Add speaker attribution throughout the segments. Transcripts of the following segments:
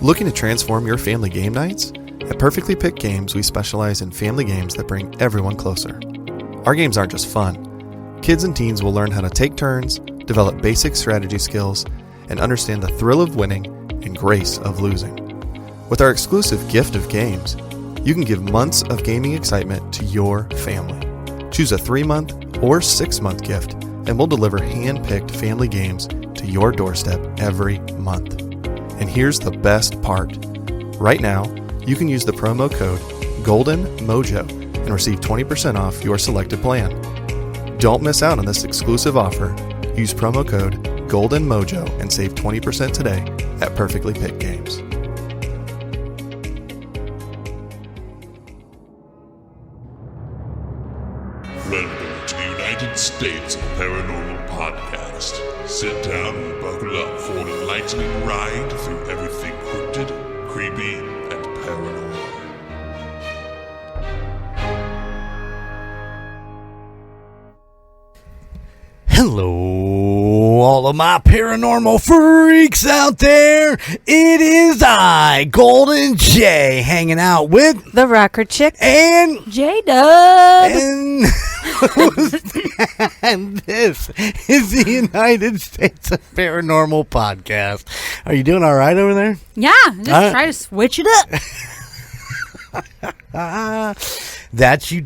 Speaker 1: Looking to transform your family game nights? At Perfectly Picked Games, we specialize in family games that bring everyone closer. Our games aren't just fun. Kids and teens will learn how to take turns, develop basic strategy skills, and understand the thrill of winning and grace of losing. With our exclusive gift of games, you can give months of gaming excitement to your family. Choose a 3-month or 6-month gift, and we'll deliver hand-picked family games to your doorstep every month. And here's the best part. Right now, you can use the promo code GOLDENMOJO and receive 20% off your selected plan. Don't miss out on this exclusive offer. Use promo code GOLDENMOJO and save 20% today at Perfectly Picked Games.
Speaker 2: Welcome to the United States of Paranormal Podcast. Sit down and buckle up for an enlightening ride through everything cryptid, creepy, and paranormal.
Speaker 3: Hello, all of my paranormal freaks out there. It is I, Golden J, hanging out with
Speaker 4: the Rocker Chick
Speaker 3: and
Speaker 4: Jdubb.
Speaker 3: And this is the United States of Paranormal Podcast. Are you doing all right over there?
Speaker 4: Yeah, just try to switch it up.
Speaker 3: That you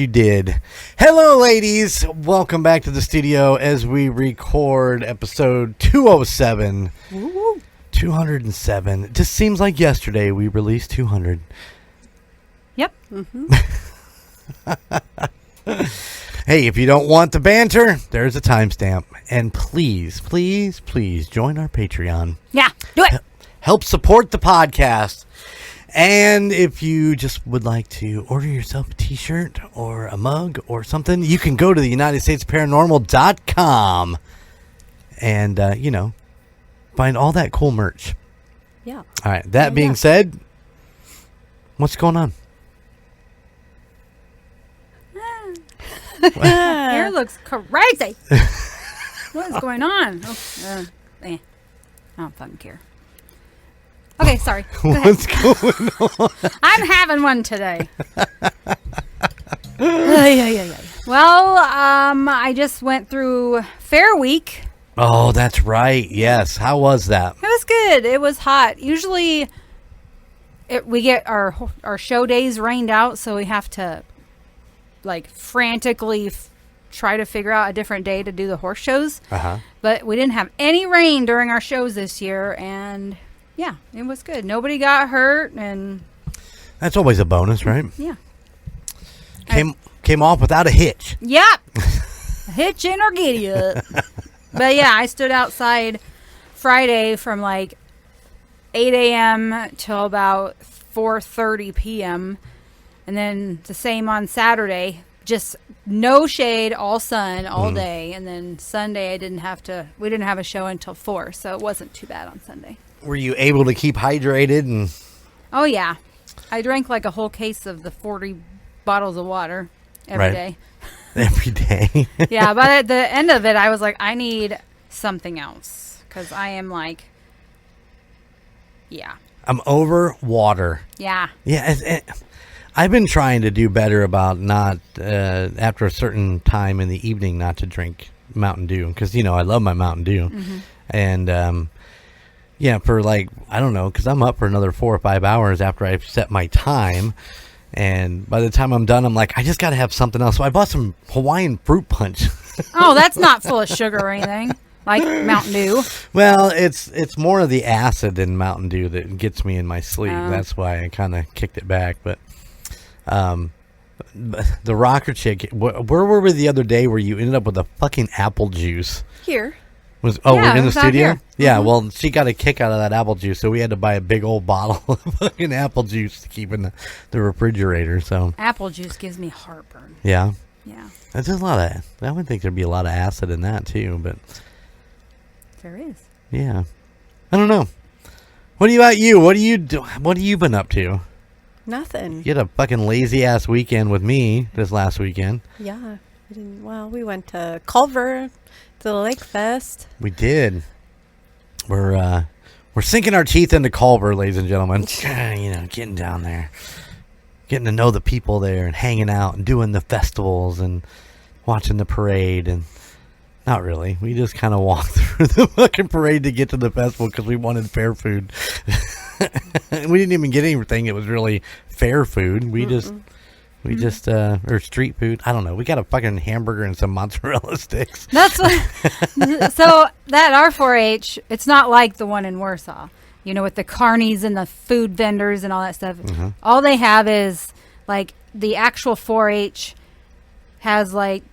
Speaker 3: did. Hello, ladies. Welcome back to the studio as we record episode 207.
Speaker 4: Woo-woo.
Speaker 3: 207. It just seems like yesterday we released 200.
Speaker 4: Yep.
Speaker 3: Hey, if you don't want the banter, there's a timestamp. And please join our Patreon.
Speaker 4: Yeah, do it.
Speaker 3: Help support the podcast. And if you just would like to order yourself a t-shirt or a mug or something, you can go to the UnitedStatesParanormal.com and, find all that cool merch.
Speaker 4: Yeah.
Speaker 3: All right. That being said, what's going on?
Speaker 4: Hair looks crazy. What is going on? I don't fucking care. Okay, sorry. Go ahead.
Speaker 3: What's going on?
Speaker 4: I'm having one today. Well, I just went through Fair Week.
Speaker 3: Oh, that's right. Yes. How was that?
Speaker 4: It was good. It was hot. Usually, we get our show days rained out, so we have to frantically try to figure out a different day to do the horse shows. But we didn't have any rain during our shows this year, and yeah, it was good. Nobody got hurt, and
Speaker 3: That's always a bonus, right?
Speaker 4: yeah.
Speaker 3: Came off without a hitch.
Speaker 4: Yep. A hitch in or giddy up. But yeah, I stood outside Friday from 8 a.m. till about 4:30 p.m. And then the same on Saturday. Just no shade, all sun, all day. And then Sunday we didn't have a show until 4, so it wasn't too bad on Sunday.
Speaker 3: Were you able to keep hydrated?
Speaker 4: Oh, yeah. I drank a whole case of the 40 bottles of water every day.
Speaker 3: Every day.
Speaker 4: Yeah, but at the end of it, I was like, I need something else. Because I am
Speaker 3: I'm over water.
Speaker 4: Yeah.
Speaker 3: Yeah. I've been trying to do better about not, after a certain time in the evening, not to drink Mountain Dew. Because, I love my Mountain Dew.
Speaker 4: Mm-hmm.
Speaker 3: And, for I don't know, because I'm up for another 4 or 5 hours after I've set my time. And by the time I'm done, I'm like, I just got to have something else. So I bought some Hawaiian fruit punch.
Speaker 4: Oh, that's not full of sugar or anything. Like Mountain Dew.
Speaker 3: Well, it's more of the acid in Mountain Dew that gets me in my sleep. That's why I kind of kicked it back. But the Rocker Chick, where were we the other day where you ended up with a fucking apple juice?
Speaker 4: Here.
Speaker 3: We're in the studio?
Speaker 4: Here.
Speaker 3: Yeah,
Speaker 4: Mm-hmm.
Speaker 3: well, she got a kick out of that apple juice, so we had to buy a big old bottle of fucking apple juice to keep in the refrigerator. So
Speaker 4: Apple juice gives me heartburn.
Speaker 3: yeah.
Speaker 4: Yeah.
Speaker 3: That's just a lot of, I would think there'd be a lot of acid in that too, but
Speaker 4: There is.
Speaker 3: yeah. I don't know. What about you? What have you been up to?
Speaker 5: Nothing.
Speaker 3: You had a fucking lazy ass weekend with me this last weekend.
Speaker 5: Yeah. We went to Culver to the Lake Fest.
Speaker 3: We did. We're We're sinking our teeth into Culver, ladies and gentlemen. Getting down there. Getting to know the people there and hanging out and doing the festivals and watching the parade. And not really. We just kind of walked through the fucking parade to get to the festival because we wanted fair food. We didn't even get anything. It was really fair food. We just or street food. I don't know. We got a fucking hamburger and some mozzarella sticks.
Speaker 4: That's what. So that R4H, it's not like the one in Warsaw, with the carnies and the food vendors and all that stuff.
Speaker 3: Mm-hmm.
Speaker 4: All they have is like the actual 4-H has like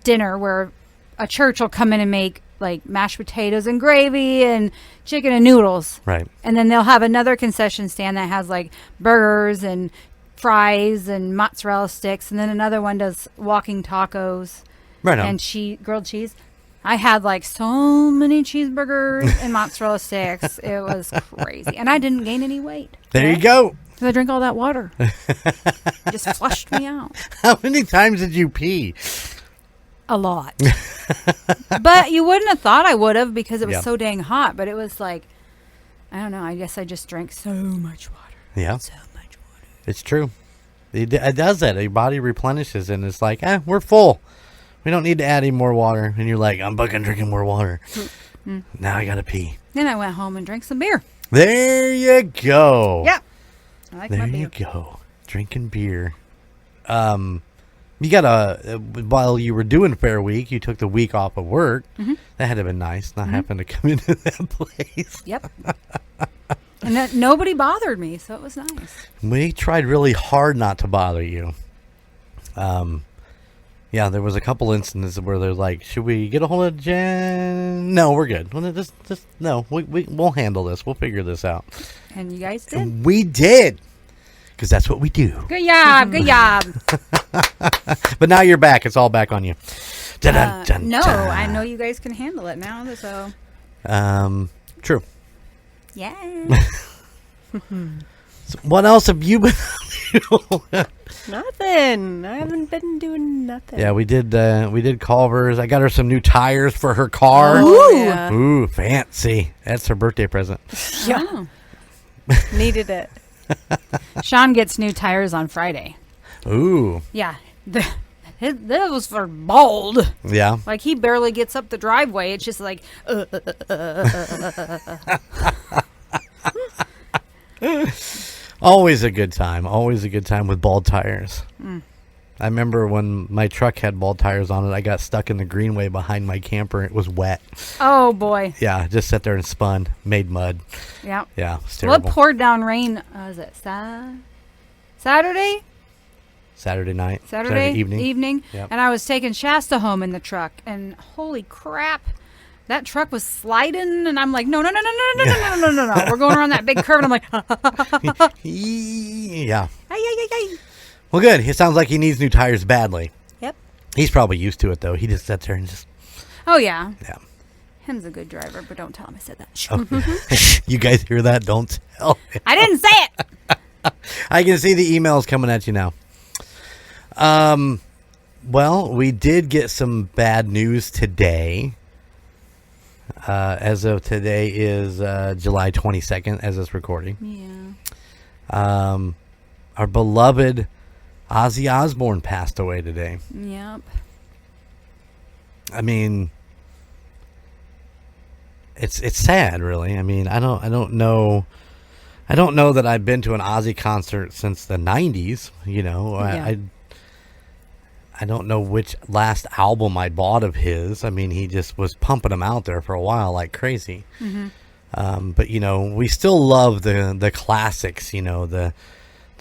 Speaker 4: dinner where a church will come in and make like mashed potatoes and gravy and chicken and noodles.
Speaker 3: Right.
Speaker 4: And then they'll have another concession stand that has like burgers and fries and mozzarella sticks, and then another one does walking tacos and grilled cheese. I had like so many cheeseburgers and mozzarella sticks. It was crazy, and I didn't gain any weight.
Speaker 3: There you go.
Speaker 4: Because I drank all that water. It just flushed me out.
Speaker 3: How many times did you pee?
Speaker 4: A lot. But you wouldn't have thought I would have because it was
Speaker 3: Yeah.
Speaker 4: so dang hot. But it was like, I don't know. I guess I just drank so much water.
Speaker 3: Yeah.
Speaker 4: So much water.
Speaker 3: It's true. It does that. Your body replenishes, and it's like, we're full. We don't need to add any more water. And you're like, I'm fucking drinking more water. Now I got to pee.
Speaker 4: Then I went home and drank some beer.
Speaker 3: There you go.
Speaker 4: Yeah. I like
Speaker 3: There
Speaker 4: my
Speaker 3: you
Speaker 4: beer.
Speaker 3: go. Drinking beer. You got while you were doing Fair Week, you took the week off of work.
Speaker 4: Mm-hmm.
Speaker 3: That had to have been nice, not having to come into that place.
Speaker 4: Yep. And that nobody bothered me, so it was nice.
Speaker 3: We tried really hard not to bother you. Yeah, there was a couple instances where they're like, should we get a hold of Jen? No, we're good. Well, just no, we'll handle this. We'll figure this out.
Speaker 4: And you guys did.
Speaker 3: And we did. Because that's what we do.
Speaker 4: Good job. Good job.
Speaker 3: But now you're back. It's all back on you. Dun-dun-dun-dun.
Speaker 4: No, I know you guys can handle it now, so.
Speaker 3: True.
Speaker 4: Yeah.
Speaker 3: So what else have you been doing?
Speaker 5: Nothing. I haven't been doing nothing.
Speaker 3: Yeah, we did Culver's. I got her some new tires for her car.
Speaker 5: Oh, yeah.
Speaker 3: Ooh, fancy. That's her birthday present.
Speaker 4: Yeah.
Speaker 5: Needed it.
Speaker 4: Sean gets new tires on Friday.
Speaker 3: Ooh.
Speaker 4: Yeah. That was for bald.
Speaker 3: Yeah.
Speaker 4: Like, he barely gets up the driveway. It's just like,
Speaker 3: Always a good time. Always a good time with bald tires. I remember when my truck had bald tires on it, I got stuck in the greenway behind my camper. It was wet.
Speaker 4: oh, boy.
Speaker 3: Yeah, just sat there and spun, made mud.
Speaker 4: Yeah.
Speaker 3: Yeah, it's
Speaker 4: Well,
Speaker 3: terrible.
Speaker 4: it poured down rain. Was it Saturday?
Speaker 3: Saturday
Speaker 4: evening.
Speaker 3: Yep.
Speaker 4: And I was taking Shasta home in the truck, and holy crap, that truck was sliding, and I'm like, no. We're going around that big curve, and I'm like,
Speaker 3: Yeah.
Speaker 4: ay.
Speaker 3: Well, good. It sounds like he needs new tires badly.
Speaker 5: Yep.
Speaker 3: He's probably used to it, though. He just sits there and just...
Speaker 4: Oh, yeah.
Speaker 3: Yeah.
Speaker 4: Him's a good driver, but don't tell him I said that.
Speaker 3: Oh. You guys hear that? Don't tell him.
Speaker 4: I didn't say it.
Speaker 3: I can see the emails coming at you now. Well, we did get some bad news today. As of today is July 22nd, as it's recording.
Speaker 4: Yeah.
Speaker 3: Our beloved Ozzy Osbourne passed away today.
Speaker 4: Yep.
Speaker 3: I mean, it's sad, really. I mean, I don't know that I've been to an Ozzy concert since the 90s,
Speaker 4: Yeah.
Speaker 3: I don't know which last album I bought of his. I mean, he just was pumping them out there for a while like crazy.
Speaker 4: Mm-hmm.
Speaker 3: But, we still love the classics, the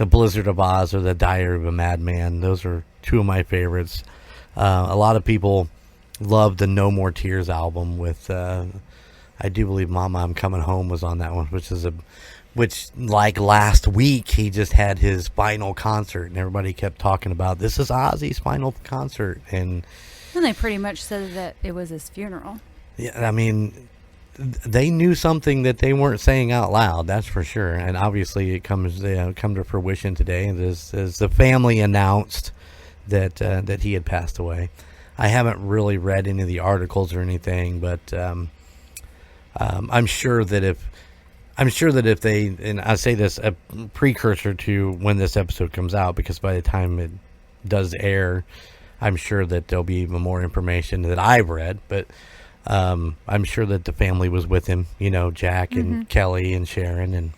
Speaker 3: Blizzard of Oz or the Diary of a Madman. Those are two of my favorites. A lot of people love the No More Tears album with, I do believe Mama, I'm Coming Home was on that one, which like last week, he just had his final concert, and everybody kept talking about, this is Ozzy's final concert. And
Speaker 4: they pretty much said that it was his funeral.
Speaker 3: yeah, I mean, they knew something that they weren't saying out loud, that's for sure. And obviously it come to fruition today, as the family announced that he had passed away. I haven't really read any of the articles or anything, but I'm sure that if I'm sure that if they, and I say this a precursor to when this episode comes out, because by the time it does air, I'm sure that there'll be even more information that I've read. But I'm sure that the family was with him, Jack and Kelly and Sharon. And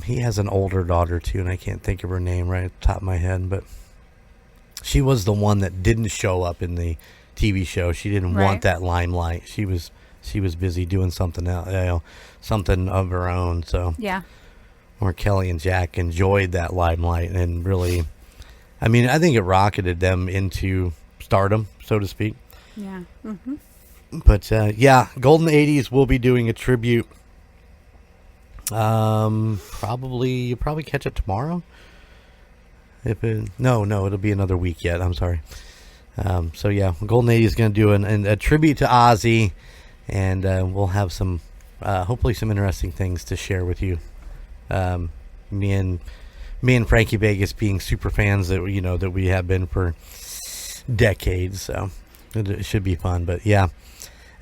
Speaker 3: he has an older daughter too, and I can't think of her name right at the top of my head, but she was the one that didn't show up in the TV show. She didn't want that limelight. She was busy doing something else, something of her own. So
Speaker 4: yeah,
Speaker 3: where Kelly and Jack enjoyed that limelight and really, I think it rocketed them into stardom, so to speak.
Speaker 4: Yeah.
Speaker 5: Mm-hmm.
Speaker 3: But Golden 80s will be doing a tribute. Probably you'll probably catch it tomorrow. It'll be another week yet. I'm sorry. Golden 80s is going to do a tribute to Ozzy, and we'll have some, hopefully some interesting things to share with you. Me and Frankie Vegas being super fans that we have been for decades, so it should be fun. But yeah,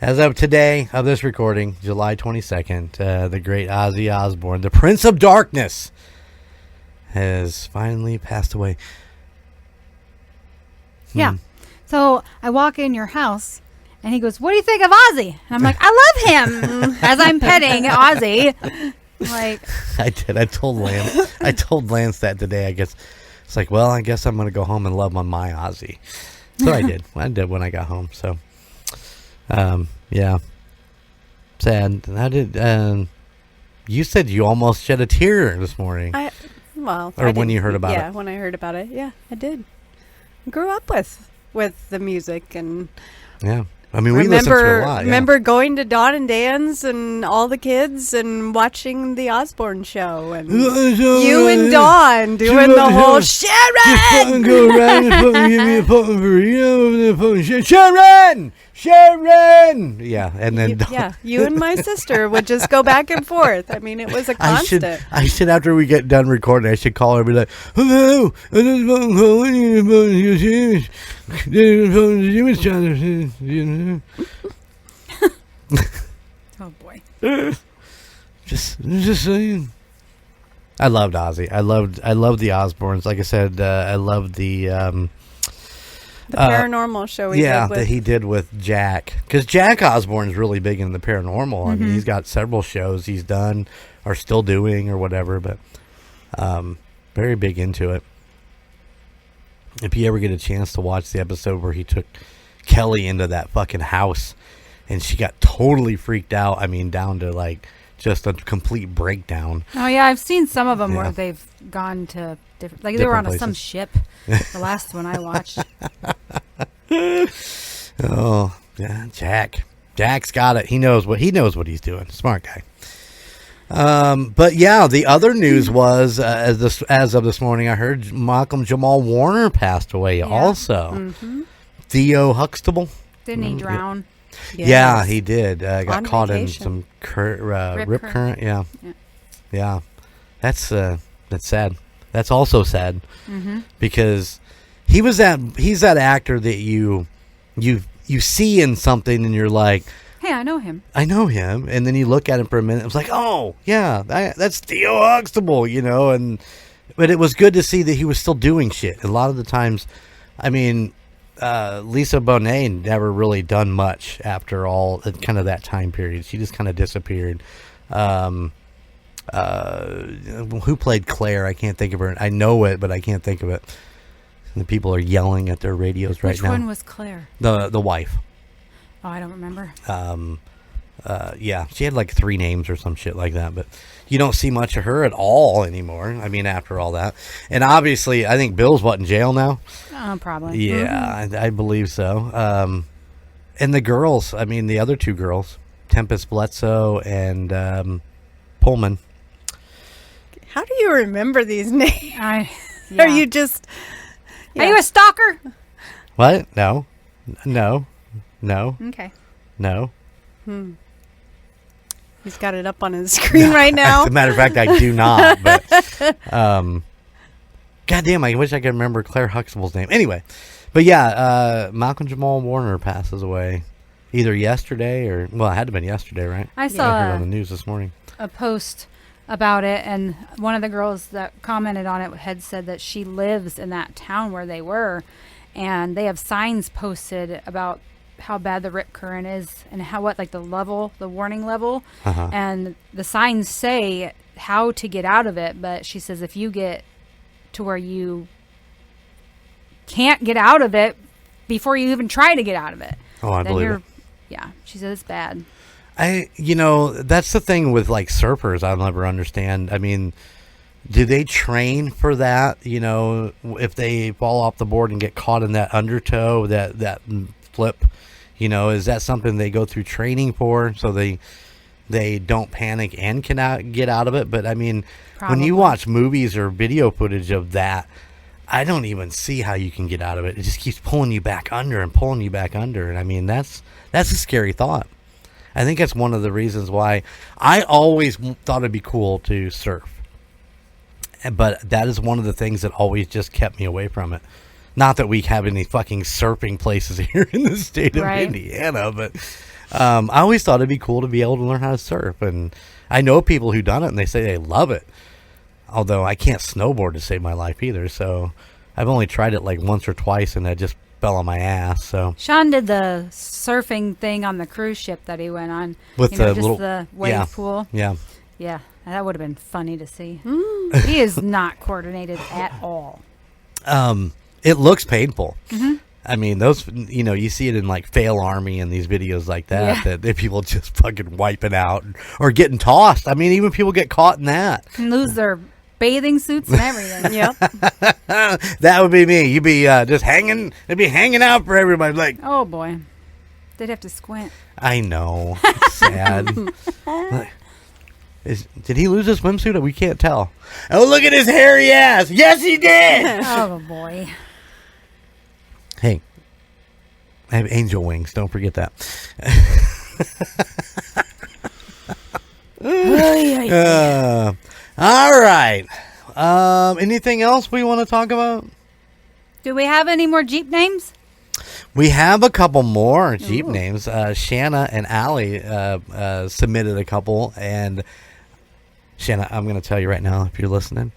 Speaker 3: as of today of this recording, July 22nd, the great Ozzy Osbourne, the Prince of Darkness, has finally passed away.
Speaker 4: Yeah. So I walk in your house, and he goes, "What do you think of Ozzy?" And I'm like, "I love him." As I'm petting Ozzy, like
Speaker 3: I did. I told Lance that today. I guess it's like, well, I guess I'm gonna go home and love on my Ozzy. So I did. I did when I got home. So, yeah, sad. I did. You said you almost shed a tear this morning. When you heard about it.
Speaker 5: Yeah, when I heard about it. Yeah, I did. I grew up with the music, and
Speaker 3: yeah. We listened to it a lot.
Speaker 5: Remember going to Dawn and Dan's and all the kids and watching the Osbourne show, and you and Dawn doing the whole Sharon.
Speaker 3: Go around and give me a Sharon. Yeah, and then
Speaker 5: you and my sister would just go back and forth. It was a constant.
Speaker 3: I should after we get done recording, I should call her and be like, "Hello,
Speaker 4: oh boy."
Speaker 3: Just saying. I loved Ozzy. I loved the Osbournes. Like I said, I loved the
Speaker 5: Paranormal show
Speaker 3: that he did with Jack. Because Jack Osbourne's really big in the paranormal. He's got several shows he's done or still doing or whatever, but very big into it. If you ever get a chance to watch the episode where he took Kelly into that fucking house and she got totally freaked out, down to like just a complete breakdown.
Speaker 4: Oh yeah, I've seen some of them where they've gone to different, like they were on some ship. The last one I watched.
Speaker 3: Oh yeah, Jack's got it. He knows what he's doing. Smart guy. But yeah, the other news was as of this morning, I heard Malcolm Jamal Warner passed away. Also, Theo Huxtable.
Speaker 4: Didn't he drown?
Speaker 5: Yes.
Speaker 3: Yeah, he did. Got caught
Speaker 5: vacation.
Speaker 3: in some rip current. Yeah. That's sad. That's also sad because he's that actor that you see in something and you're like,
Speaker 4: "Hey, I know him."
Speaker 3: And then you look at him for a minute. It's like, oh yeah, that's Theo Huxtable, but it was good to see that he was still doing shit. A lot of the times, Lisa Bonet never really done much after all kind of that time period. She just kind of disappeared. Who played Claire? I can't think of her. I know it, but I can't think of it. The people are yelling at their radios right now.
Speaker 4: Which one was Claire?
Speaker 3: The wife.
Speaker 4: Oh, I don't remember.
Speaker 3: She had like 3 names or some shit like that, but you don't see much of her at all anymore. After all that. And obviously, I think Bill's in jail now?
Speaker 4: Probably.
Speaker 3: Yeah, I believe so. And the girls, the other 2 girls, Tempest Bledsoe and Pullman.
Speaker 5: How do you remember these names?
Speaker 4: Yeah.
Speaker 5: Are you just...
Speaker 4: Are you a stalker?
Speaker 3: What? No.
Speaker 4: Okay.
Speaker 3: No.
Speaker 5: He's got it up on his screen right now.
Speaker 3: As a matter of fact, I do not. But, goddamn, I wish I could remember Claire Huxtable's name. Anyway, but yeah, Malcolm Jamal Warner passes away either yesterday or, well, it had to have been yesterday, right?
Speaker 4: I saw
Speaker 3: heard on the news this morning.
Speaker 4: a post about it, and one of the girls that commented on it had said that she lives in that town where they were, and they have signs posted about how bad the rip current is and the warning level, and the signs say how to get out of it. But she says if you get to where you can't get out of it before you even try to get out of it,
Speaker 3: I believe it.
Speaker 4: Yeah, she says it's bad.
Speaker 3: That's the thing with like surfers. I'll never understand. I mean, do they train for that? If they fall off the board and get caught in that undertow, that flip, is that something they go through training for so they don't panic and can get out of it? But I mean, when you watch movies or video footage of that, I don't even see how you can get out of it. It just keeps pulling you back under and pulling you back under. And I mean, that's a scary thought. I think that's one of the reasons why I always thought it'd be cool to surf. But that is one of the things that always just kept me away from it. Not that we have any fucking surfing places here in the state of Indiana, but I always thought it'd be cool to be able to learn how to surf. And I know people who've done it and they say they love it. Although I can't snowboard to save my life either. So I've only tried it like once or twice and I just fell on my ass. So
Speaker 4: Sean did the surfing thing on the cruise ship that he went on
Speaker 3: with
Speaker 4: the wave pool.
Speaker 3: Yeah,
Speaker 4: that would have been funny to see. He is not coordinated at all.
Speaker 3: It looks painful. I mean, those, you see it in like Fail Army and these videos like that that people just fucking wiping out or getting tossed. I mean, even people get caught in that
Speaker 4: and lose their bathing suits and everything. Yep.
Speaker 3: That would be me. You'd be just hanging. It'd be hanging out for everybody. Like,
Speaker 4: oh boy, they'd have to squint.
Speaker 3: I know. It's sad. Did he lose his swimsuit? We can't tell. Oh, look at his hairy ass. Yes, he did.
Speaker 4: Oh boy.
Speaker 3: Hey, I have angel wings. Don't forget that. All right. Anything else we want to talk about?
Speaker 4: Do we have any more Jeep names?
Speaker 3: We have a couple more Jeep names. Shanna and Allie submitted a couple. And Shanna, I'm going to tell you right now, if you're listening,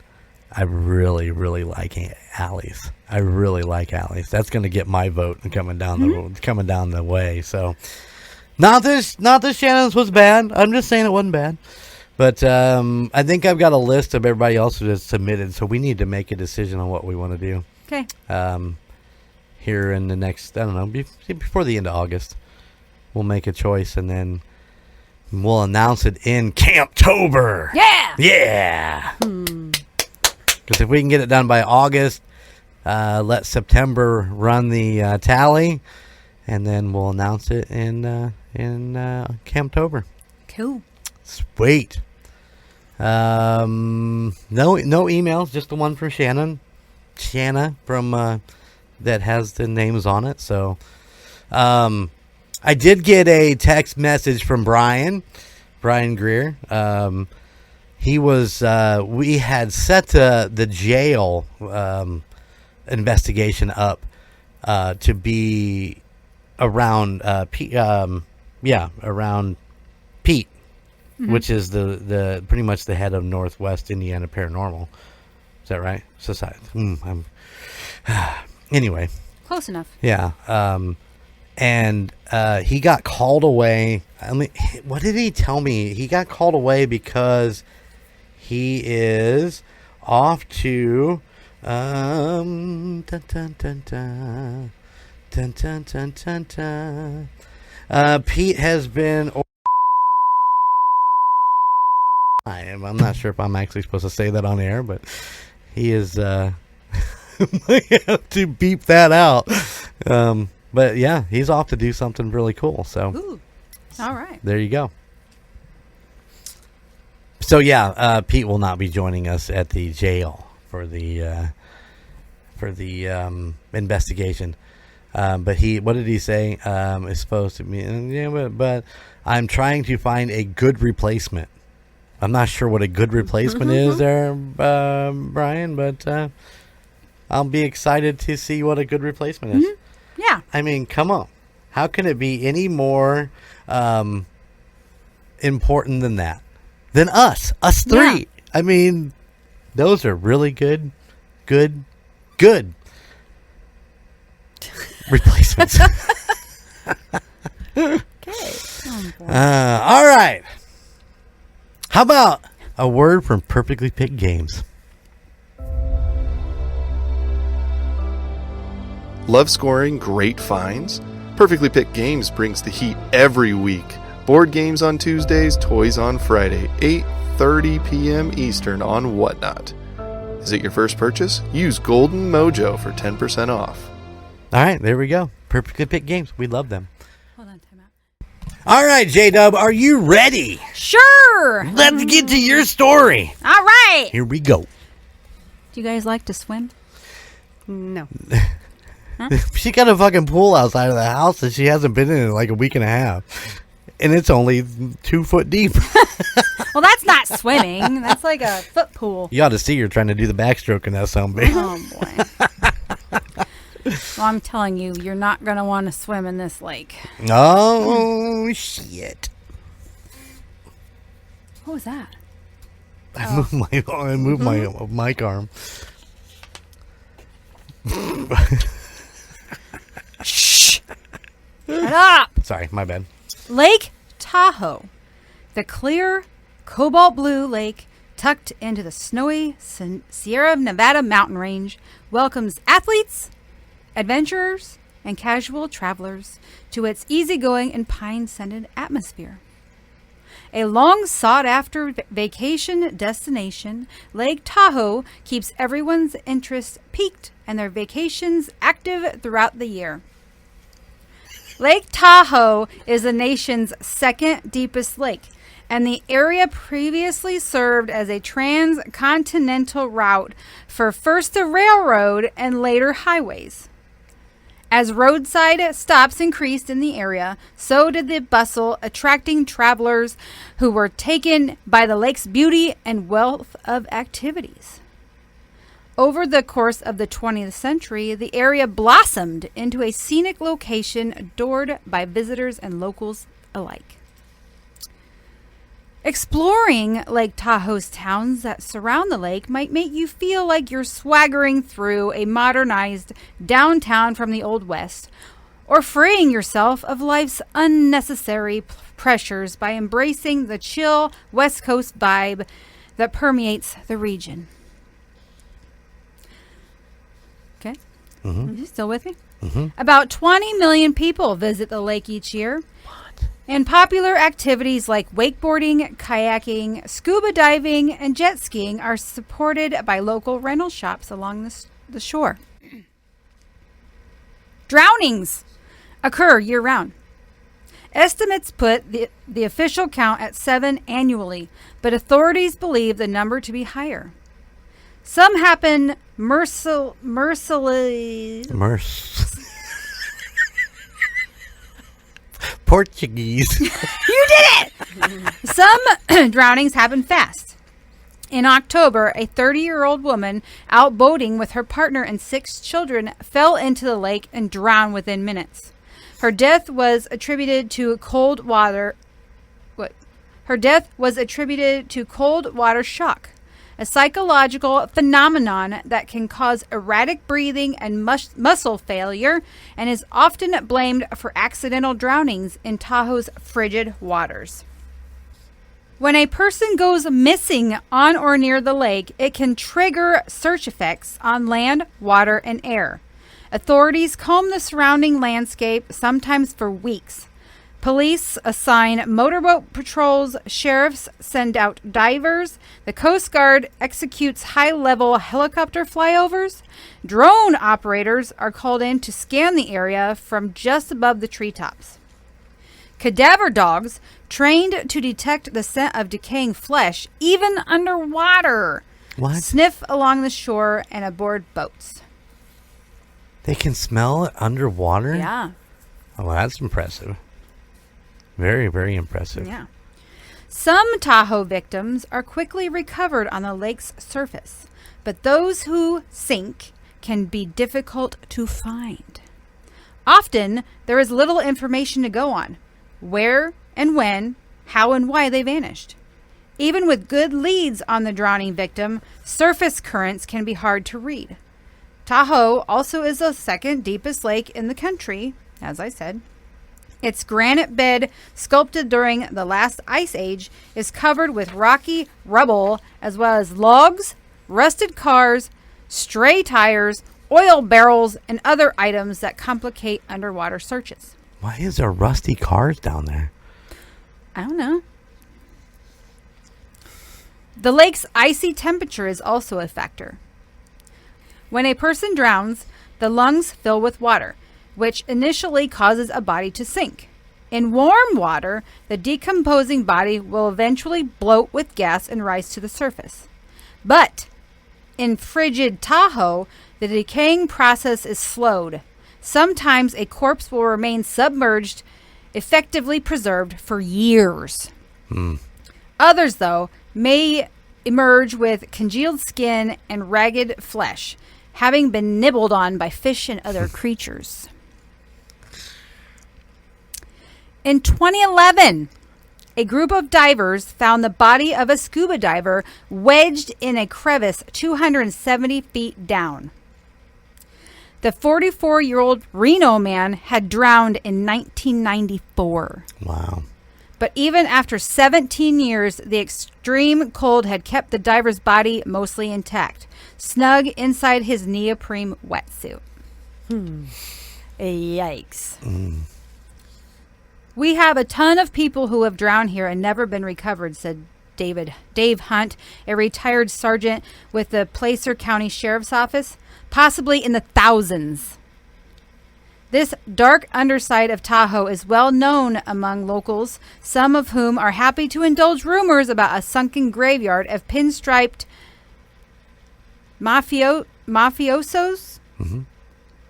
Speaker 3: I really, really like Allie's. I really like Allie's. That's going to get my vote coming down the way. So, not that Shannon's was bad. I'm just saying it wasn't bad. But I think I've got a list of everybody else who has submitted, so we need to make a decision on what we want to do.
Speaker 4: Okay.
Speaker 3: Here in the next, I don't know, before the end of August, we'll make a choice, and then we'll announce it in Camptober.
Speaker 4: Yeah.
Speaker 3: Yeah. Because if we can get it done by August, let September run the tally, and then we'll announce it in Camptober.
Speaker 4: Cool.
Speaker 3: Sweet. No emails, just the one from Shanna from that has the names on it. So, I did get a text message from Brian Greer. He was we had set the jail investigation up to be around around Pete. Mm-hmm. Which is the pretty much the head of Northwest Indiana Paranormal. Is that right? Society. Anyway.
Speaker 4: Close enough.
Speaker 3: Yeah. And he got called away. I mean, what did he tell me? He got called away because he is off to Pete has been. I'm not sure if I'm actually supposed to say that on air, but he is. I have to beep that out. But yeah, he's off to do something really cool. So,
Speaker 4: ooh. All right,
Speaker 3: there you go. So yeah, Pete will not be joining us at the jail for the investigation. But what did he say? It's supposed to be. Yeah, but I'm trying to find a good replacement. I'm not sure what a good replacement is there, Brian, but I'll be excited to see what a good replacement is.
Speaker 4: Mm-hmm. Yeah.
Speaker 3: I mean, come on. How can it be any more important than that? than us. Us three.
Speaker 4: Yeah.
Speaker 3: I mean, those are really good replacements.
Speaker 4: Okay.
Speaker 3: All right. How about a word from Perfectly Picked Games?
Speaker 1: Love scoring great finds? Perfectly Picked Games brings the heat every week. Board games on Tuesdays, toys on Friday, 8:30 p.m. Eastern on Whatnot. Is it your first purchase? Use Golden Mojo for 10% off.
Speaker 3: All right, there we go. Perfectly Picked Games. We love them.
Speaker 4: Hold on, time out.
Speaker 3: All right, Jdubb, are you ready?
Speaker 4: Sure.
Speaker 3: Let's get to your story.
Speaker 4: All right.
Speaker 3: Here we go.
Speaker 4: Do you guys like to swim?
Speaker 5: No.
Speaker 3: She got a fucking pool outside of the house that she hasn't been in like a week and a half. And it's only 2 foot deep.
Speaker 4: Well, that's not swimming. That's like a foot pool.
Speaker 3: You ought to see her trying to do the backstroke in that someday.
Speaker 4: Oh, boy. Well, I'm telling you, you're not going to want to swim in this lake.
Speaker 3: Oh, shit.
Speaker 4: What was that?
Speaker 3: I moved my mic arm.
Speaker 4: Shut up!
Speaker 3: Sorry, my bad.
Speaker 4: Lake Tahoe, the clear cobalt blue lake tucked into the snowy Sierra Nevada mountain range, welcomes athletes, adventurers, and casual travelers to its easygoing and pine-scented atmosphere. A long sought-after vacation destination, Lake Tahoe keeps everyone's interest piqued and their vacations active throughout the year. Lake Tahoe is the nation's second deepest lake, and the area previously served as a transcontinental route for first the railroad and later highways. As roadside stops increased in the area, so did the bustle, attracting travelers who were taken by the lake's beauty and wealth of activities. Over the course of the 20th century, the area blossomed into a scenic location adored by visitors and locals alike. Exploring Lake Tahoe's towns that surround the lake might make you feel like you're swaggering through a modernized downtown from the Old West, or freeing yourself of life's unnecessary pressures by embracing the chill West Coast vibe that permeates the region. Okay?
Speaker 3: Mm-hmm.
Speaker 4: Are you still with me?
Speaker 3: Mm-hmm.
Speaker 4: About 20 million people visit the lake each year. And popular activities like wakeboarding, kayaking, scuba diving, and jet skiing are supported by local rental shops along the shore. Drownings occur year-round. Estimates put the official count at 7 annually, but authorities believe the number to be higher. Some happen mercilessly.
Speaker 3: Portuguese.
Speaker 4: You did it! Some drownings happen fast. In October, a 30-year-old woman out boating with her partner and 6 children fell into the lake and drowned within minutes. Her death was attributed to cold water shock, a psychological phenomenon that can cause erratic breathing and muscle failure, and is often blamed for accidental drownings in Tahoe's frigid waters. When a person goes missing on or near the lake, it can trigger search effects on land, water, and air. Authorities comb the surrounding landscape, sometimes for weeks. Police assign motorboat patrols, sheriffs send out divers, the Coast Guard executes high-level helicopter flyovers, drone operators are called in to scan the area from just above the treetops. Cadaver dogs, trained to detect the scent of decaying flesh, even underwater, sniff along the shore and aboard boats.
Speaker 3: They can smell it underwater?
Speaker 4: Yeah.
Speaker 3: Oh, that's impressive. Very, very impressive.
Speaker 4: Yeah. Some Tahoe victims are quickly recovered on the lake's surface, but those who sink can be difficult to find. Often, there is little information to go on. Where and when, how and why they vanished. Even with good leads on the drowning victim, surface currents can be hard to read. Tahoe also is the second deepest lake in the country, as I said. Its granite bed, sculpted during the last ice age, is covered with rocky rubble as well as logs, rusted cars, stray tires, oil barrels, and other items that complicate underwater searches.
Speaker 3: Why is there rusty cars down there?
Speaker 4: I don't know. The lake's icy temperature is also a factor. When a person drowns, the lungs fill with water, which initially causes a body to sink. In warm water, the decomposing body will eventually bloat with gas and rise to the surface. But in frigid Tahoe, the decaying process is slowed. Sometimes a corpse will remain submerged, effectively preserved for years. Others, though, may emerge with congealed skin and ragged flesh, having been nibbled on by fish and other creatures. In 2011, a group of divers found the body of a scuba diver wedged in a crevice 270 feet down. The 44-year-old Reno man had drowned in 1994.
Speaker 3: Wow.
Speaker 4: But even after 17 years, the extreme cold had kept the diver's body mostly intact, snug inside his neoprene wetsuit. Yikes. We have a ton of people who have drowned here and never been recovered, said Dave Hunt, a retired sergeant with the Placer County Sheriff's Office, possibly in the thousands. This dark underside of Tahoe is well known among locals, some of whom are happy to indulge rumors about a sunken graveyard of pinstriped mafiosos.
Speaker 3: Mm-hmm.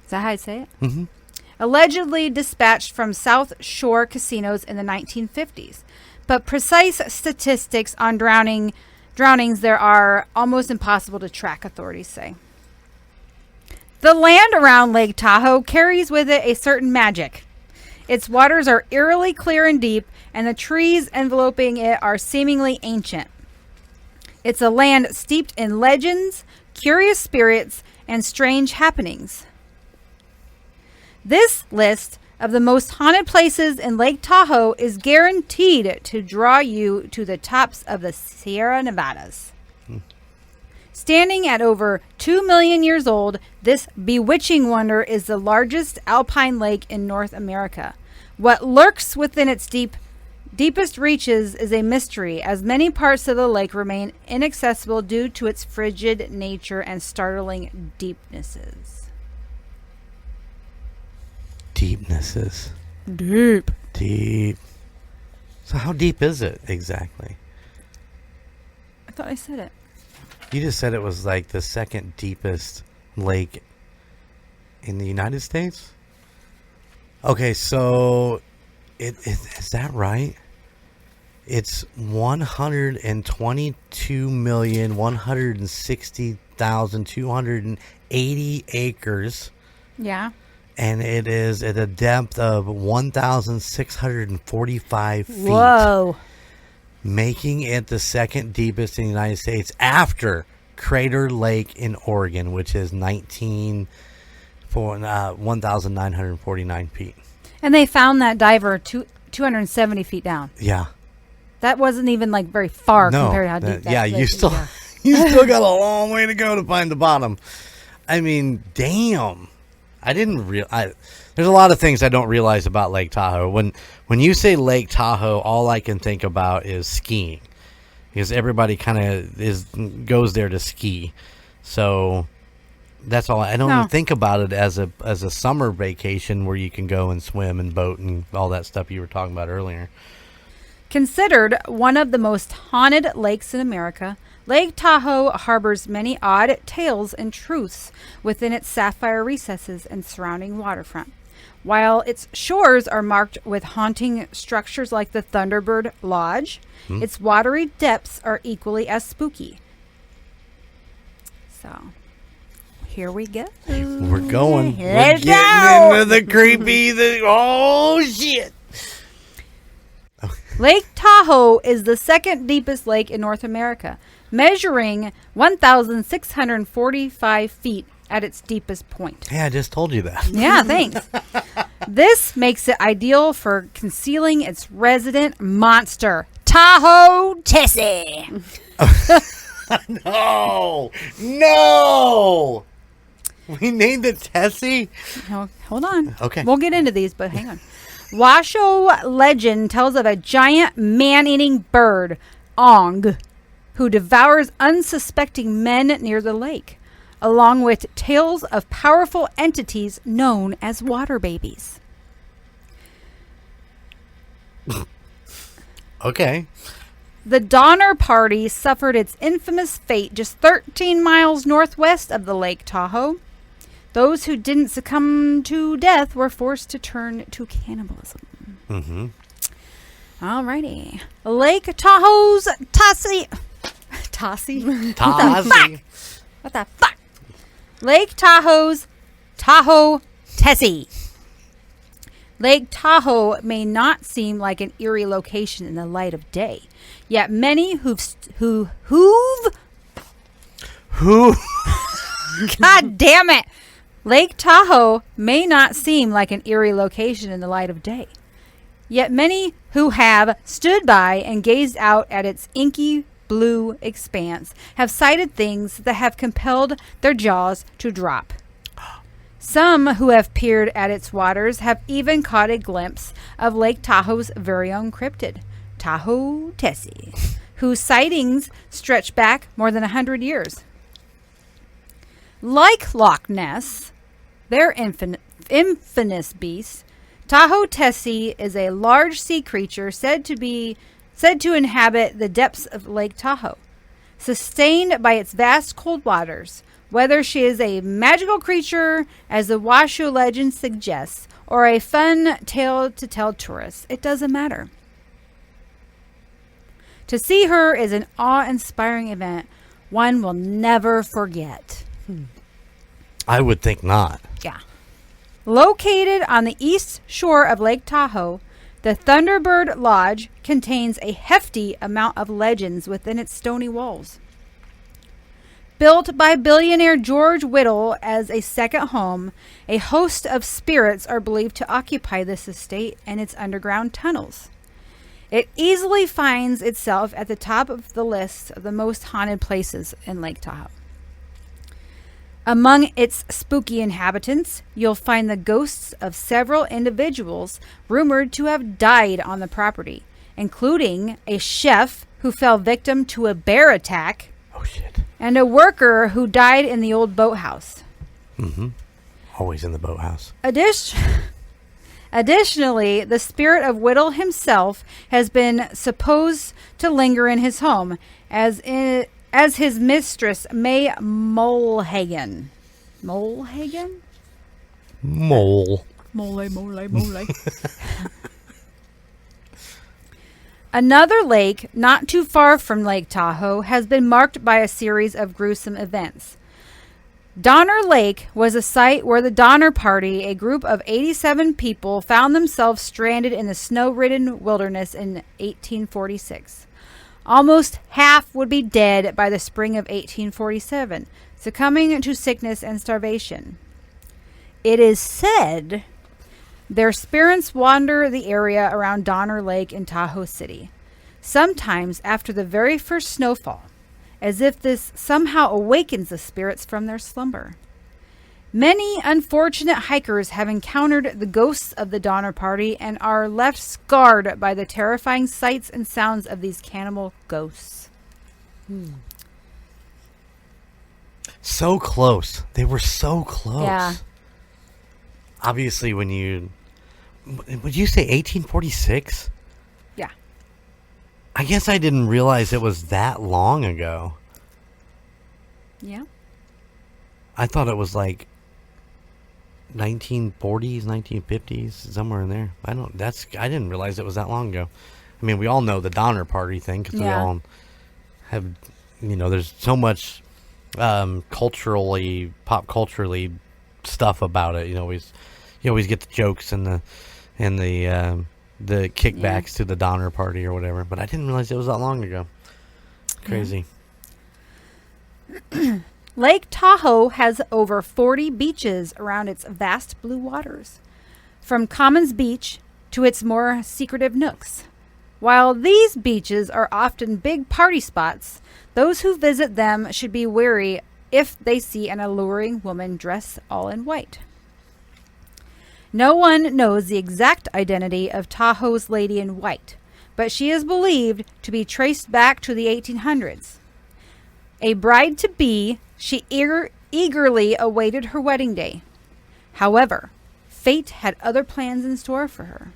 Speaker 4: Is that how I say it?
Speaker 3: Mm-hmm.
Speaker 4: Allegedly dispatched from South Shore casinos in the 1950s. But precise statistics on drownings there are almost impossible to track, authorities say. The land around Lake Tahoe carries with it a certain magic. Its waters are eerily clear and deep, and the trees enveloping it are seemingly ancient. It's a land steeped in legends, curious spirits, and strange happenings. This list of the most haunted places in Lake Tahoe is guaranteed to draw you to the tops of the Sierra Nevadas. Standing at over 2 million years old, this bewitching wonder is the largest alpine lake in North America. What lurks within its deepest reaches is a mystery, as many parts of the lake remain inaccessible due to its frigid nature and startling deepnesses.
Speaker 3: Deepnesses.
Speaker 4: Deep.
Speaker 3: So how deep is it exactly?
Speaker 4: I thought I said it.
Speaker 3: You just said it was like the second deepest lake in the United States? Okay, so is that right? It's 122,160,280 acres.
Speaker 4: Yeah.
Speaker 3: And it is at a depth of 1,645 feet.
Speaker 4: Whoa.
Speaker 3: Making it the second deepest in the United States after Crater Lake in Oregon, which is 1,949 feet.
Speaker 4: And they found that diver 270 feet down.
Speaker 3: Yeah.
Speaker 4: That wasn't even like very far compared to how deep that
Speaker 3: you
Speaker 4: lake
Speaker 3: still
Speaker 4: is.
Speaker 3: you still got a long way to go to find the bottom. I mean, damn. I didn't realize. There's a lot of things I don't realize about Lake Tahoe. When you say Lake Tahoe, all I can think about is skiing, because everybody kind of goes there to ski. So that's all. I don't even think about it as a summer vacation where you can go and swim and boat and all that stuff you were talking about earlier.
Speaker 4: Considered one of the most haunted lakes in America, Lake Tahoe harbors many odd tales and truths within its sapphire recesses and surrounding waterfront. While its shores are marked with haunting structures like the Thunderbird Lodge, its watery depths are equally as spooky. So, here we go.
Speaker 3: We're going.
Speaker 4: Let's
Speaker 3: We're getting
Speaker 4: go.
Speaker 3: into the creepy. Oh, shit.
Speaker 4: Lake Tahoe is the second deepest lake in North America, measuring 1,645 feet at its deepest point.
Speaker 3: Yeah, I just told you that.
Speaker 4: Yeah, thanks. This makes it ideal for concealing its resident monster, Tahoe Tessie.
Speaker 3: No! We named it Tessie?
Speaker 4: Oh, hold on.
Speaker 3: Okay.
Speaker 4: We'll get into these, but hang on. Washoe legend tells of a giant man-eating bird, Ong, who devours unsuspecting men near the lake, along with tales of powerful entities known as water babies.
Speaker 3: Okay.
Speaker 4: The Donner Party suffered its infamous fate just 13 miles northwest of the Lake Tahoe. Those who didn't succumb to death were forced to turn to cannibalism.
Speaker 3: Mm-hmm.
Speaker 4: Alrighty. Lake Tahoe's Tassie.
Speaker 3: Tassie.
Speaker 4: What the fuck? Lake Tahoe's Tahoe Tessie. Lake Tahoe may not seem like an eerie location in the light of day, yet many who God damn it! Lake Tahoe may not seem like an eerie location in the light of day, yet many who have stood by and gazed out at its inky blue expanse have sighted things that have compelled their jaws to drop. Some who have peered at its waters have even caught a glimpse of Lake Tahoe's very own cryptid, Tahoe Tessie, whose sightings stretch back more than 100 years. Like Loch Ness, their infamous beast, Tahoe Tessie is a large sea creature said to inhabit the depths of Lake Tahoe, sustained by its vast cold waters. Whether she is a magical creature, as the Washoe legend suggests, or a fun tale to tell tourists, it doesn't matter. To see her is an awe-inspiring event one will never forget.
Speaker 3: I would think not.
Speaker 4: Yeah. Located on the east shore of Lake Tahoe, the Thunderbird Lodge contains a hefty amount of legends within its stony walls. Built by billionaire George Whittle as a second home, a host of spirits are believed to occupy this estate and its underground tunnels. It easily finds itself at the top of the list of the most haunted places in Lake Tahoe. Among its spooky inhabitants, you'll find the ghosts of several individuals rumored to have died on the property, including a chef who fell victim to a bear attack.
Speaker 3: Oh, shit.
Speaker 4: And a worker who died in the old boathouse.
Speaker 3: Mm-hmm. Always in the boathouse.
Speaker 4: Additionally, the spirit of Whittle himself has been supposed to linger in his home, as his mistress, May Molehagen. Molehagen?
Speaker 3: Mole.
Speaker 4: Mole. Another lake, not too far from Lake Tahoe, has been marked by a series of gruesome events. Donner Lake was a site where the Donner Party, a group of 87 people, found themselves stranded in the snow-ridden wilderness in 1846. Almost half would be dead by the spring of 1847, succumbing to sickness and starvation. It is said their spirits wander the area around Donner Lake in Tahoe City, sometimes after the very first snowfall, as if this somehow awakens the spirits from their slumber. Many unfortunate hikers have encountered the ghosts of the Donner Party and are left scarred by the terrifying sights and sounds of these cannibal ghosts.
Speaker 3: So close. They were so close.
Speaker 4: Yeah.
Speaker 3: Obviously, when you... Would you say 1846?
Speaker 4: Yeah.
Speaker 3: I guess I didn't realize it was that long ago.
Speaker 4: Yeah.
Speaker 3: I thought it was like 1940s, 1950s, somewhere in there. I didn't realize it was that long ago. I mean, we all know the Donner Party thing because we all have, there's so much pop culturally stuff about it. You always get the jokes and the the kickbacks to the Donner Party or whatever. But I didn't realize it was that long ago. Crazy.
Speaker 4: Lake Tahoe has over 40 beaches around its vast blue waters, from Commons Beach to its more secretive nooks. While these beaches are often big party spots, those who visit them should be wary if they see an alluring woman dressed all in white. No one knows the exact identity of Tahoe's Lady in White, but she is believed to be traced back to the 1800s. A bride-to-be, she eagerly awaited her wedding day. However, fate had other plans in store for her.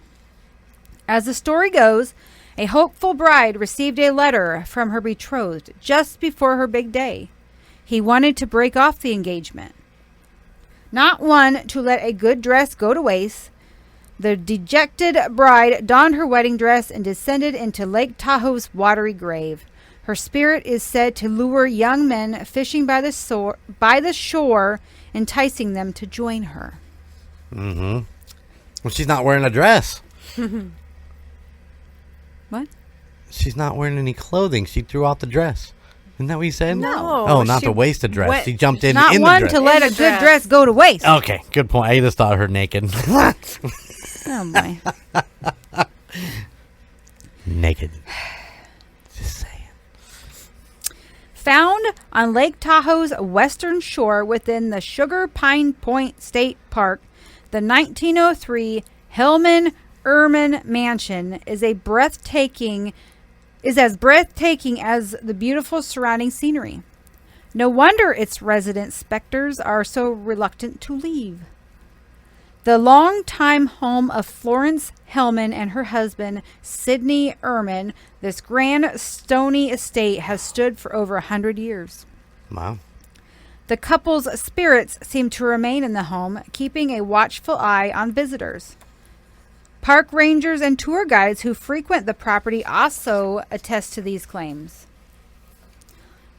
Speaker 4: As the story goes, a hopeful bride received a letter from her betrothed just before her big day. He wanted to break off the engagement. Not one to let a good dress go to waste, the dejected bride donned her wedding dress and descended into Lake Tahoe's watery grave. Her spirit is said to lure young men fishing by the shore, enticing them to join her.
Speaker 3: Mm-hmm. Well, she's not wearing a dress.
Speaker 4: What?
Speaker 3: She's not wearing any clothing. She threw out the dress. Isn't that what you said?
Speaker 5: No.
Speaker 3: Oh, not
Speaker 5: she
Speaker 3: to waste a dress. She jumped in
Speaker 4: Not
Speaker 3: the
Speaker 4: one
Speaker 3: dress.
Speaker 4: to let a good dress go to waste.
Speaker 3: Okay, good point. I just thought her naked.
Speaker 4: Oh, boy.
Speaker 3: Naked. Just saying.
Speaker 4: Found on Lake Tahoe's western shore within the Sugar Pine Point State Park, the 1903 Hillman Erman Mansion is as breathtaking as the beautiful surrounding scenery. No wonder its resident specters are so reluctant to leave. The longtime home of Florence Hillman and her husband, Sidney Erman, this grand stony estate has stood for over 100 years.
Speaker 3: Wow.
Speaker 4: The couple's spirits seem to remain in the home, keeping a watchful eye on visitors. Park rangers and tour guides who frequent the property also attest to these claims.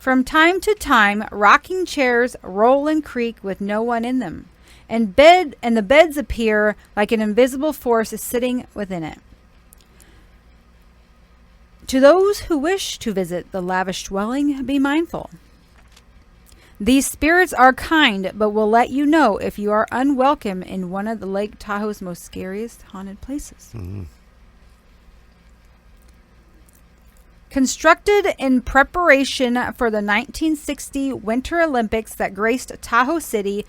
Speaker 4: From time to time, rocking chairs roll and creak with no one in them, and the beds appear like an invisible force is sitting within it. To those who wish to visit the lavish dwelling, be mindful. These spirits are kind, but will let you know if you are unwelcome in one of the Lake Tahoe's most scariest haunted places.
Speaker 3: Mm-hmm.
Speaker 4: Constructed in preparation for the 1960 Winter Olympics that graced Tahoe City,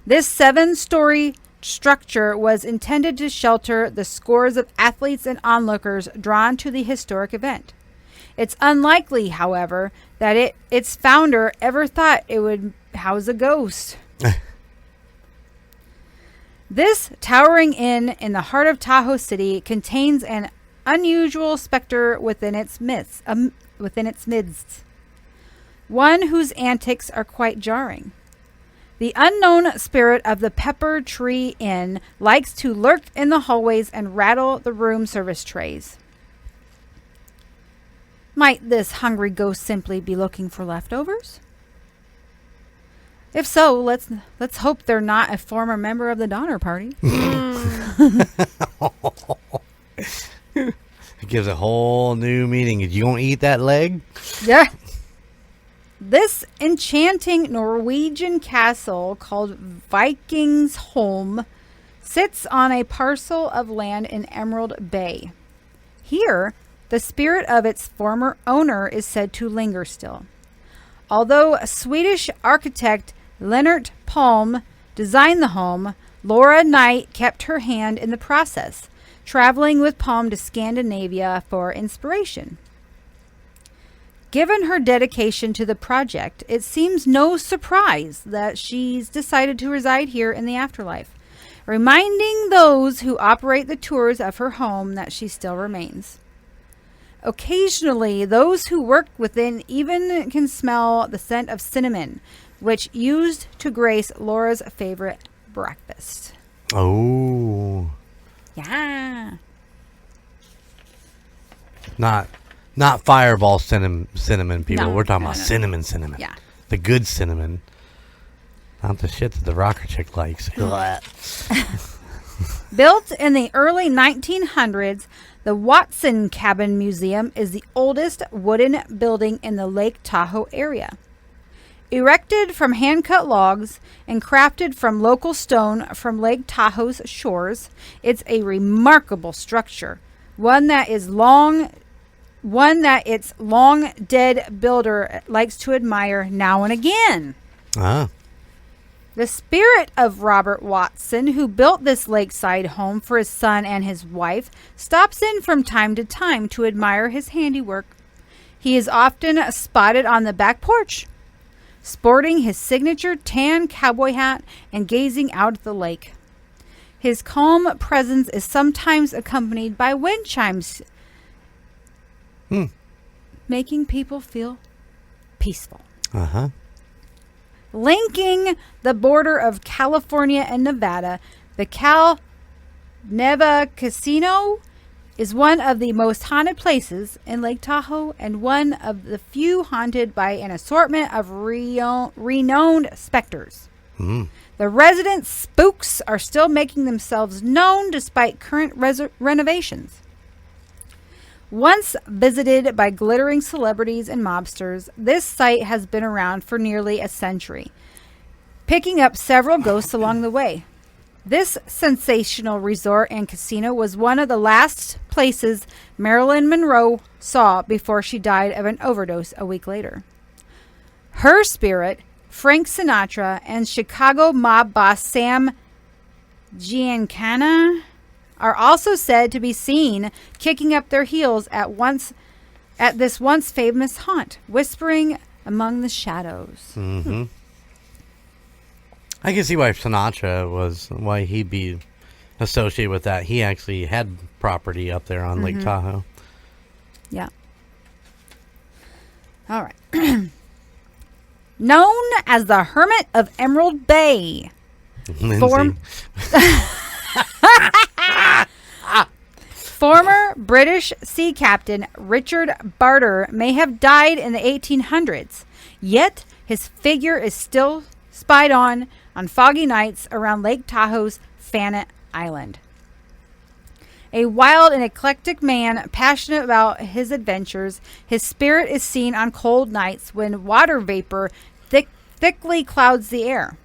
Speaker 4: this 7-story structure was intended to shelter the scores of athletes and onlookers drawn to the historic event. It's unlikely, however, that its founder ever thought it would house a ghost. This towering inn in the heart of Tahoe City contains an unusual specter within its midst, one whose antics are quite jarring. The unknown spirit of the Pepper Tree Inn likes to lurk in the hallways and rattle the room service trays. Might this hungry ghost simply be looking for leftovers? If so, let's hope they're not a former member of the Donner Party.
Speaker 3: It gives a whole new meaning. You gonna eat that leg?
Speaker 4: Yeah. This enchanting Norwegian castle called Vikingsholm sits on a parcel of land in Emerald Bay. Here, the spirit of its former owner is said to linger still. Although Swedish architect Lennart Palm designed the home, Laura Knight kept her hand in the process, traveling with Palm to Scandinavia for inspiration. Given her dedication to the project, it seems no surprise that she's decided to reside here in the afterlife, reminding those who operate the tours of her home that she still remains. Occasionally, those who work within even can smell the scent of cinnamon, which used to grace Laura's favorite breakfast.
Speaker 3: Oh.
Speaker 4: Yeah.
Speaker 3: Not Fireball cinnamon people.
Speaker 4: No,
Speaker 3: We're talking
Speaker 4: no,
Speaker 3: about
Speaker 4: no.
Speaker 3: cinnamon.
Speaker 4: Yeah.
Speaker 3: The good cinnamon. Not the shit that the rocker chick likes.
Speaker 4: Built in the early 1900s, the Watson Cabin Museum is the oldest wooden building in the Lake Tahoe area. Erected from hand-cut logs and crafted from local stone from Lake Tahoe's shores, it's a remarkable structure, one that its long dead builder likes to admire now and again.
Speaker 3: Ah.
Speaker 4: The spirit of Robert Watson, who built this lakeside home for his son and his wife, stops in from time to time to admire his handiwork. He is often spotted on the back porch, sporting his signature tan cowboy hat and gazing out at the lake. His calm presence is sometimes accompanied by wind chimes, making people feel peaceful.
Speaker 3: Uh-huh.
Speaker 4: Linking the border of California and Nevada, the Cal Neva Casino is one of the most haunted places in Lake Tahoe and one of the few haunted by an assortment of renowned specters. The resident spooks are still making themselves known despite current renovations. Once visited by glittering celebrities and mobsters, this site has been around for nearly a century, picking up several ghosts along the way. This sensational resort and casino was one of the last places Marilyn Monroe saw before she died of an overdose a week later. Her spirit, Frank Sinatra, and Chicago mob boss Sam Giancana are also said to be seen kicking up their heels at this once famous haunt, whispering among the shadows.
Speaker 3: Mm-hmm. I can see why he'd be associated with that. He actually had property up there on Lake Tahoe.
Speaker 4: Yeah. All right. Known as the Hermit of Emerald Bay. Former British sea captain Richard Barter may have died in the 1800s, yet his figure is still spied on foggy nights around Lake Tahoe's Fannet Island. A wild and eclectic man, passionate about his adventures, his spirit is seen on cold nights when water vapor thickly clouds the air.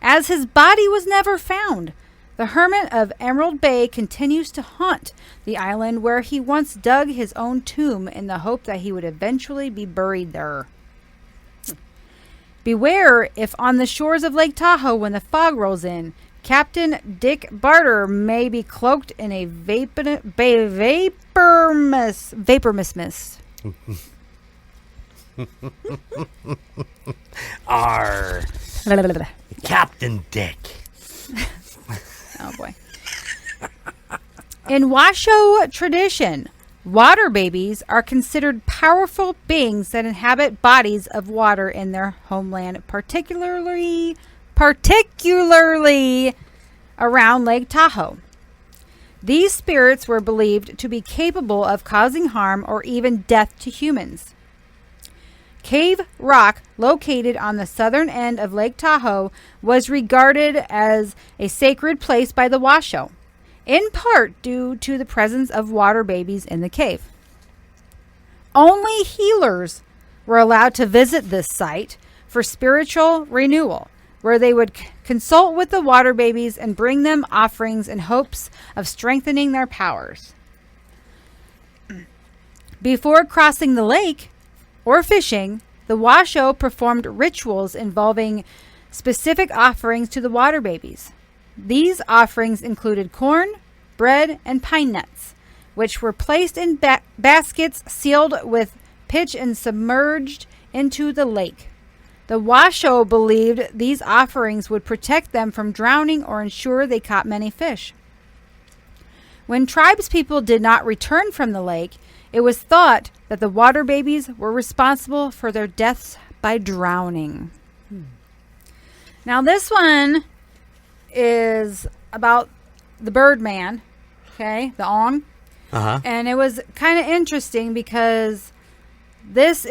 Speaker 4: As his body was never found, the Hermit of Emerald Bay continues to haunt the island where he once dug his own tomb in the hope that he would eventually be buried there. Beware if on the shores of Lake Tahoe when the fog rolls in, Captain Dick Barter may be cloaked in a vapor mist.
Speaker 3: Arr. Captain Dick.
Speaker 4: Oh boy. In Washoe tradition, water babies are considered powerful beings that inhabit bodies of water in their homeland, particularly around Lake Tahoe. These spirits were believed to be capable of causing harm or even death to humans. Cave Rock, located on the southern end of Lake Tahoe, was regarded as a sacred place by the Washoe, in part due to the presence of water babies in the cave. Only healers were allowed to visit this site for spiritual renewal, where they would consult with the water babies and bring them offerings in hopes of strengthening their powers. Before crossing the lake or fishing, the Washoe performed rituals involving specific offerings to the water babies. These offerings included corn, bread, and pine nuts, which were placed in baskets sealed with pitch and submerged into the lake. The Washoe believed these offerings would protect them from drowning or ensure they caught many fish. When tribespeople did not return from the lake, it was thought that the water babies were responsible for their deaths by drowning. Now this one is about the Birdman, okay, the Ong.
Speaker 3: Uh-huh.
Speaker 4: And it was kind of interesting because this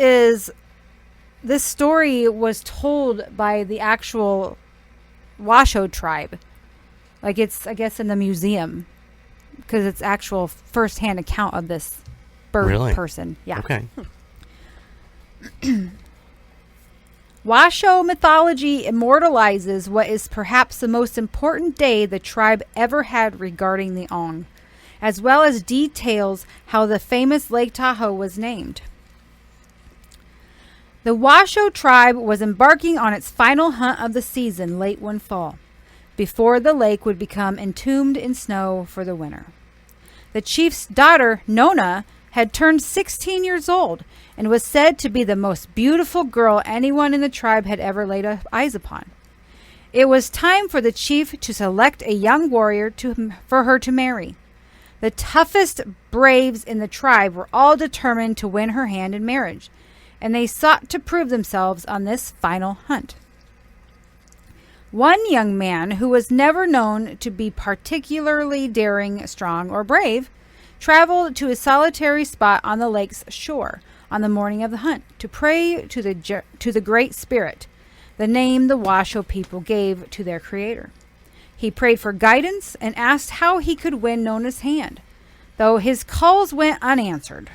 Speaker 4: story was told by the actual Washoe tribe. Like it's, I guess, in the museum because it's actual first-hand account of this bird person. Yeah.
Speaker 3: Okay.
Speaker 4: Washoe mythology immortalizes what is perhaps the most important day the tribe ever had regarding the Ong, as well as details how the famous Lake Tahoe was named. The Washoe tribe was embarking on its final hunt of the season late one fall, before the lake would become entombed in snow for the winter. The chief's daughter, Nona, had turned 16 years old and was said to be the most beautiful girl anyone in the tribe had ever laid eyes upon. It was time for the chief to select a young warrior for her to marry. The toughest braves in the tribe were all determined to win her hand in marriage, and they sought to prove themselves on this final hunt. One young man, who was never known to be particularly daring, strong, or brave, traveled to a solitary spot on the lake's shore on the morning of the hunt to pray to the Great Spirit, the name the Washoe people gave to their creator. He prayed for guidance and asked how he could win Nona's hand, though his calls went unanswered.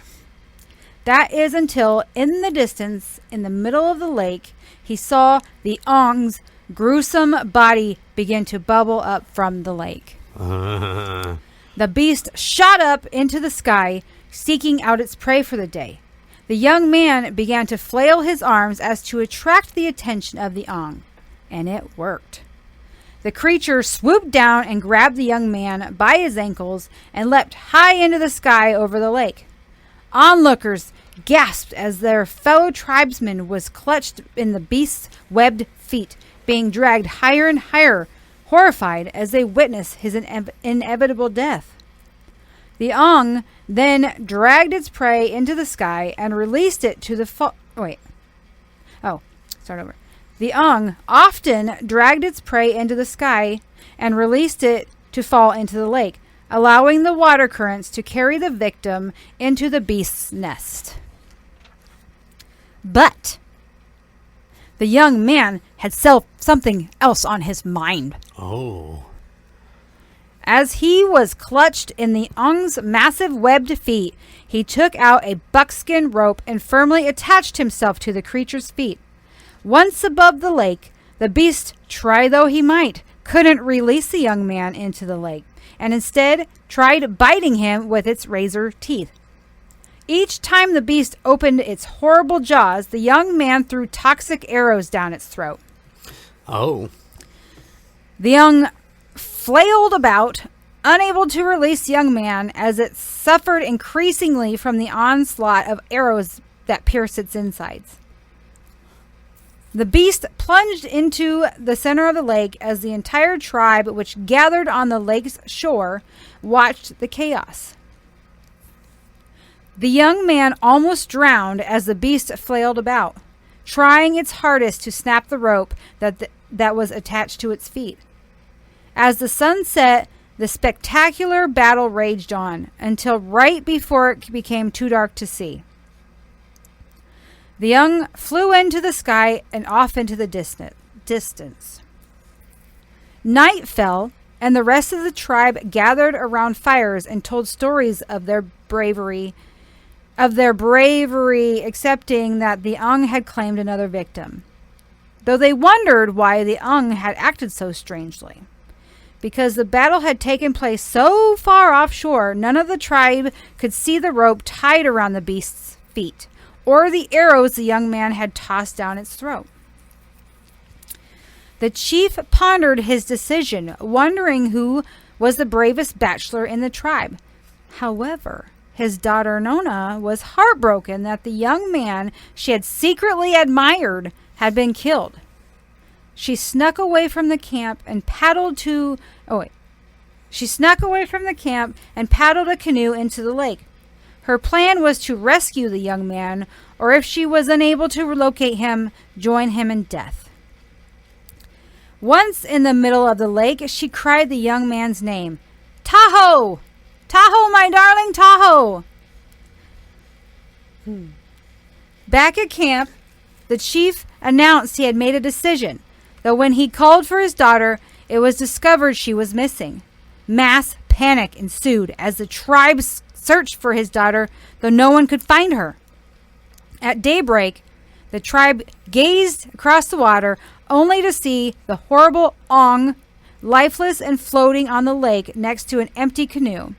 Speaker 4: That is until, in the distance, in the middle of the lake, he saw the Ong's gruesome body begin to bubble up from the lake. The beast shot up into the sky, seeking out its prey for the day. The young man began to flail his arms as to attract the attention of the Ong, and it worked. The creature swooped down and grabbed the young man by his ankles and leapt high into the sky over the lake. Onlookers gasped as their fellow tribesman was clutched in the beast's webbed feet, being dragged higher and higher, horrified as they witnessed his inevitable death. The Ong then dragged its prey into the sky and released it to the The Ong often dragged its prey into the sky and released it to fall into the lake, allowing the water currents to carry the victim into the beast's nest. But the young man had something else on his mind.
Speaker 3: Oh.
Speaker 4: As he was clutched in the Ong's massive webbed feet, he took out a buckskin rope and firmly attached himself to the creature's feet. Once above the lake, the beast, try though he might, couldn't release the young man into the lake, and instead tried biting him with its razor teeth. Each time the beast opened its horrible jaws, the young man threw toxic arrows down its throat.
Speaker 3: Oh.
Speaker 4: The Ong flailed about, unable to release the young man as it suffered increasingly from the onslaught of arrows that pierced its insides. The beast plunged into the center of the lake as the entire tribe, which gathered on the lake's shore, watched the chaos. The young man almost drowned as the beast flailed about, trying its hardest to snap the rope that was attached to its feet. As the sun set, the spectacular battle raged on until right before it became too dark to see. The Ong flew into the sky and off into the distance. Night fell, and the rest of the tribe gathered around fires and told stories of their bravery, accepting that the Ong had claimed another victim, though they wondered why the Ong had acted so strangely. Because the battle had taken place so far offshore, none of the tribe could see the rope tied around the beast's feet, or the arrows the young man had tossed down its throat. The chief pondered his decision, wondering who was the bravest bachelor in the tribe. However, his daughter Nona was heartbroken that the young man she had secretly admired had been killed. She snuck away from the camp and paddled a canoe into the lake. Her plan was to rescue the young man, or if she was unable to locate him, join him in death. Once in the middle of the lake, she cried the young man's name. Tahoe! Tahoe, my darling Tahoe! Back at camp, the chief announced he had made a decision, though when he called for his daughter, it was discovered she was missing. Mass panic ensued as the tribe searched for his daughter, though no one could find her. At daybreak, the tribe gazed across the water only to see the horrible Ong lifeless and floating on the lake next to an empty canoe.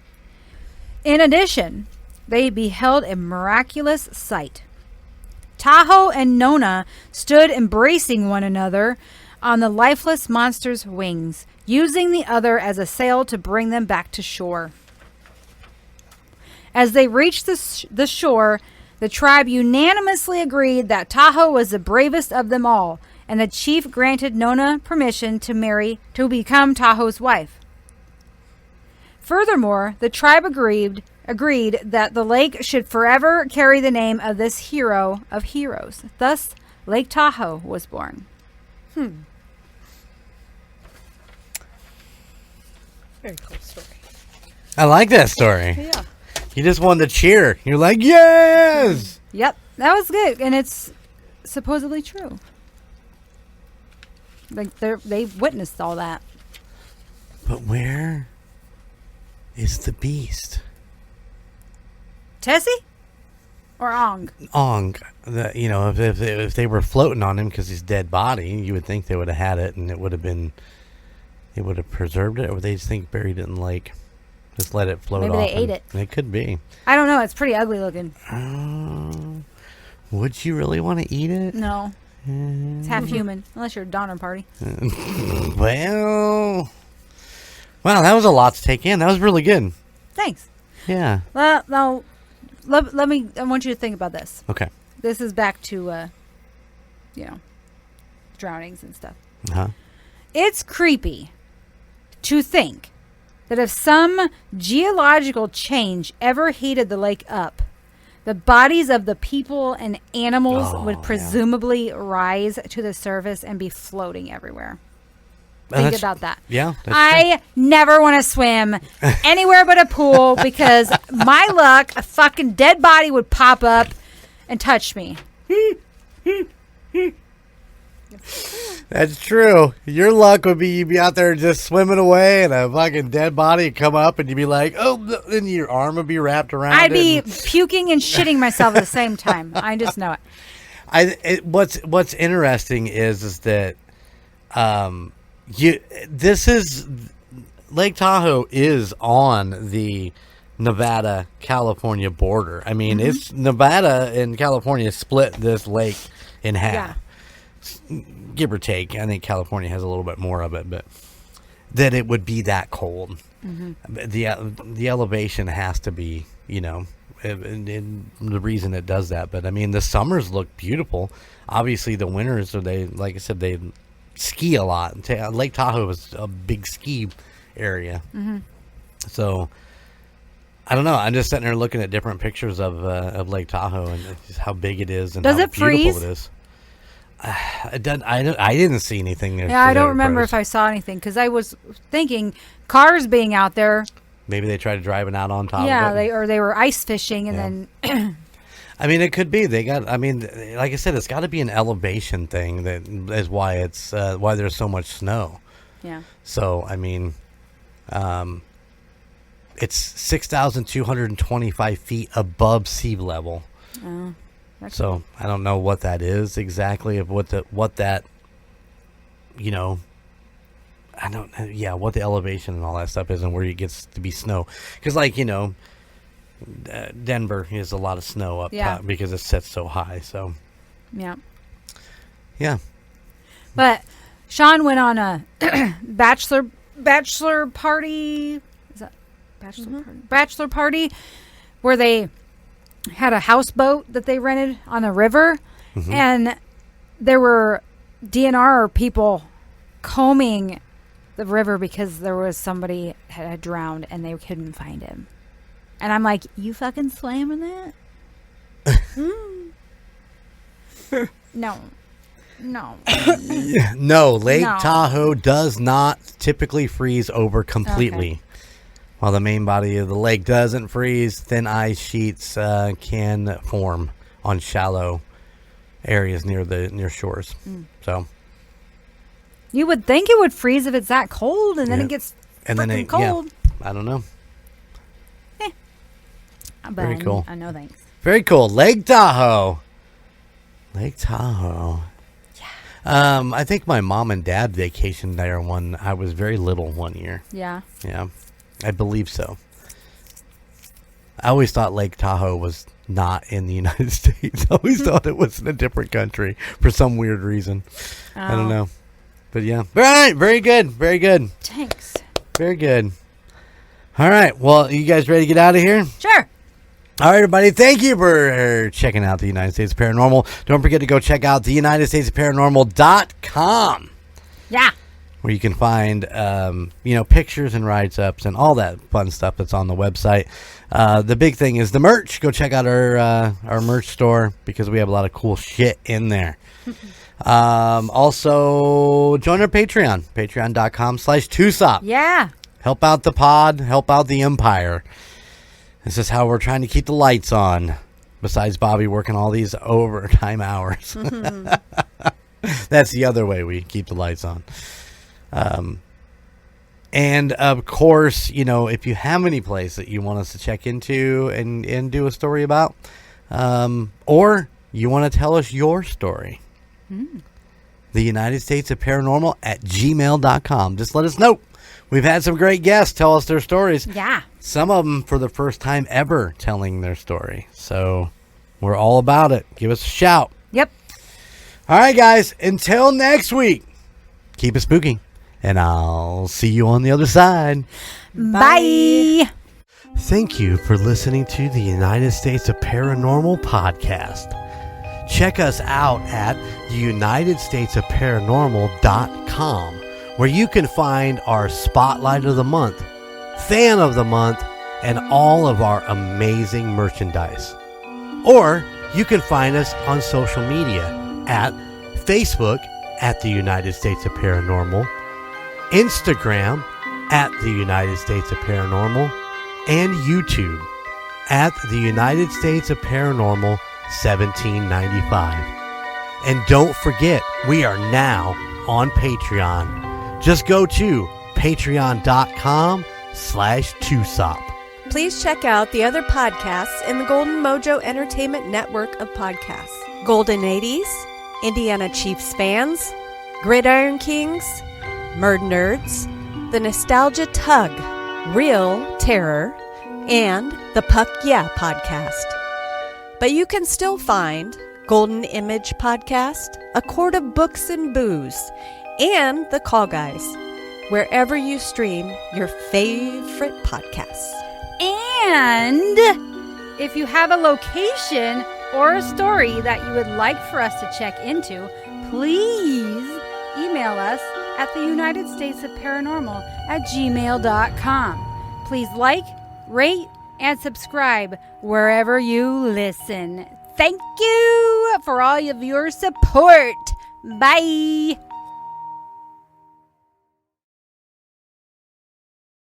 Speaker 4: In addition, they beheld a miraculous sight. Tahoe and Nona stood embracing one another on the lifeless monster's wings, using the other as a sail to bring them back to shore. As they reached the shore, the tribe unanimously agreed that Tahoe was the bravest of them all, and the chief granted Nona permission to become Tahoe's wife. Furthermore, the tribe agreed that the lake should forever carry the name of this hero of heroes. Thus, Lake Tahoe was born.
Speaker 5: Very cool story.
Speaker 3: I like that story.
Speaker 5: Yeah.
Speaker 3: You just wanted to cheer. You're like, yes!
Speaker 4: Yep, that was good, and it's supposedly true. Like they witnessed all that.
Speaker 3: But where is the beast?
Speaker 4: Tessie or Ong?
Speaker 3: Ong. If they were floating on him because he's dead body, you would think they would have had it and it would have preserved it, or they just think buried it in the lake. Just let it float off.
Speaker 4: Maybe they ate it.
Speaker 3: It could be.
Speaker 4: I don't know. It's pretty ugly looking.
Speaker 3: Would you really want to eat it?
Speaker 4: No. It's half human, unless you're a Donner Party.
Speaker 3: Well, wow, that was a lot to take in. That was really good.
Speaker 4: Thanks.
Speaker 3: Yeah.
Speaker 4: Now, let me. I want you to think about this.
Speaker 3: Okay.
Speaker 4: This is back to, drownings and stuff.
Speaker 3: Uh-huh.
Speaker 4: It's creepy to think that if some geological change ever heated the lake up, the bodies of the people and animals would presumably rise to the surface and be floating everywhere. Think about that.
Speaker 3: Yeah.
Speaker 4: I never want to swim anywhere but a pool because my luck, a fucking dead body would pop up and touch me.
Speaker 3: That's true. Your luck would be you'd be out there just swimming away and a fucking dead body would come up and you'd be like, oh, then your arm would be wrapped around
Speaker 4: I'd be
Speaker 3: and
Speaker 4: puking and shitting myself at the same time. I just know it.
Speaker 3: What's interesting is that Lake Tahoe is on the Nevada-California border. I mean, it's Nevada and California split this lake in half.
Speaker 4: Yeah.
Speaker 3: Give or take. I think California has a little bit more of it, but that it would be that cold. The elevation has to be, and the reason it does that. But I mean, the summers look beautiful. Obviously, the winters, like I said, they ski a lot. Lake Tahoe is a big ski area. So I don't know. I'm just sitting there looking at different pictures of Lake Tahoe and just how big it is and
Speaker 4: Does
Speaker 3: how
Speaker 4: it
Speaker 3: beautiful
Speaker 4: freeze?
Speaker 3: it is. I didn't see anything there.
Speaker 4: Yeah, I don't remember if I saw anything because I was thinking cars being out there.
Speaker 3: Maybe they tried driving out on top.
Speaker 4: Yeah,
Speaker 3: of it.
Speaker 4: they were ice fishing and then.
Speaker 3: I mean, it could be. Like I said, it's got to be an elevation thing that is why it's why there's so much snow.
Speaker 4: Yeah.
Speaker 3: So I mean, it's 6,225 feet above sea level. So I don't know what that is exactly of what that I don't what the elevation and all that stuff is and where it gets to be snow, because Denver has a lot of snow up top because it sets so high. So yeah. But
Speaker 4: Sean went on a bachelor party. Is that bachelor party where they had a houseboat that they rented on the river, and there were DNR people combing the river because there was somebody had drowned and they couldn't find him. And I'm like, you fucking swam in that? No.
Speaker 3: No, Lake Tahoe does not typically freeze over completely. Okay. While the main body of the lake doesn't freeze, thin ice sheets can form on shallow areas near shores. So,
Speaker 4: You would think it would freeze if it's that cold, and then it gets cold.
Speaker 3: I don't know.
Speaker 4: But
Speaker 3: Very cool.
Speaker 4: I know, thanks.
Speaker 3: Very cool. Lake Tahoe. Lake Tahoe. Yeah. I think my mom and dad vacationed there when I was very little one year.
Speaker 4: Yeah.
Speaker 3: Yeah. I believe so. I always thought Lake Tahoe was not in the United States. I always thought it was in a different country for some weird reason. I don't know. But yeah. All right. Very good. Very good.
Speaker 4: Thanks.
Speaker 3: Very good. All right. Well, you guys ready to get out of here?
Speaker 4: Sure.
Speaker 3: All right, everybody. Thank you for checking out the United States of Paranormal. Don't forget to go check out the UnitedStatesOfParanormal.com.
Speaker 4: Yeah.
Speaker 3: Where you can find, pictures and write-ups and all that fun stuff that's on the website. The big thing is the merch. Go check out our merch store because we have a lot of cool shit in there. Also, join our Patreon. Patreon.com/2sop.
Speaker 4: Yeah.
Speaker 3: Help out the pod. Help out the empire. This is how we're trying to keep the lights on. Besides Bobbi working all these overtime hours. That's the other way we keep the lights on. And of course, if you have any place that you want us to check into and do a story about, or you want to tell us your story, the United States of Paranormal at gmail.com. Just let us know. We've had some great guests tell us their stories.
Speaker 4: Yeah.
Speaker 3: Some of them for the first time ever telling their story. So we're all about it. Give us a shout.
Speaker 4: Yep.
Speaker 3: All right, guys. Until next week, keep it spooky. And I'll see you on the other side.
Speaker 4: Bye.
Speaker 3: Thank you for listening to the United States of Paranormal podcast. Check us out at theunitedstatesofparanormal.com, where you can find our Spotlight of the Month, Fan of the Month, and all of our amazing merchandise. Or you can find us on social media at Facebook at the United States of Paranormal, Instagram at the United States of Paranormal, and YouTube at the United States of Paranormal 1795. And don't forget, we are now on Patreon. Just go to patreon.com/2sop.
Speaker 5: Please check out the other podcasts in the Golden Mojo Entertainment Network of podcasts. Golden 80s, Indiana Chiefs Fans, Gridiron Kings, Murd Nerds, The Nostalgia Tug, Real Terror, and the Puck Yeah podcast. But you can still find Golden Image Podcast, A Quart of Books and Booze, and The Call Guys, wherever you stream your favorite podcasts.
Speaker 4: And if you have a location or a story that you would like for us to check into, please email us at the United States of Paranormal at gmail.com. Please like, rate, and subscribe wherever you listen. Thank you for all of your support. Bye.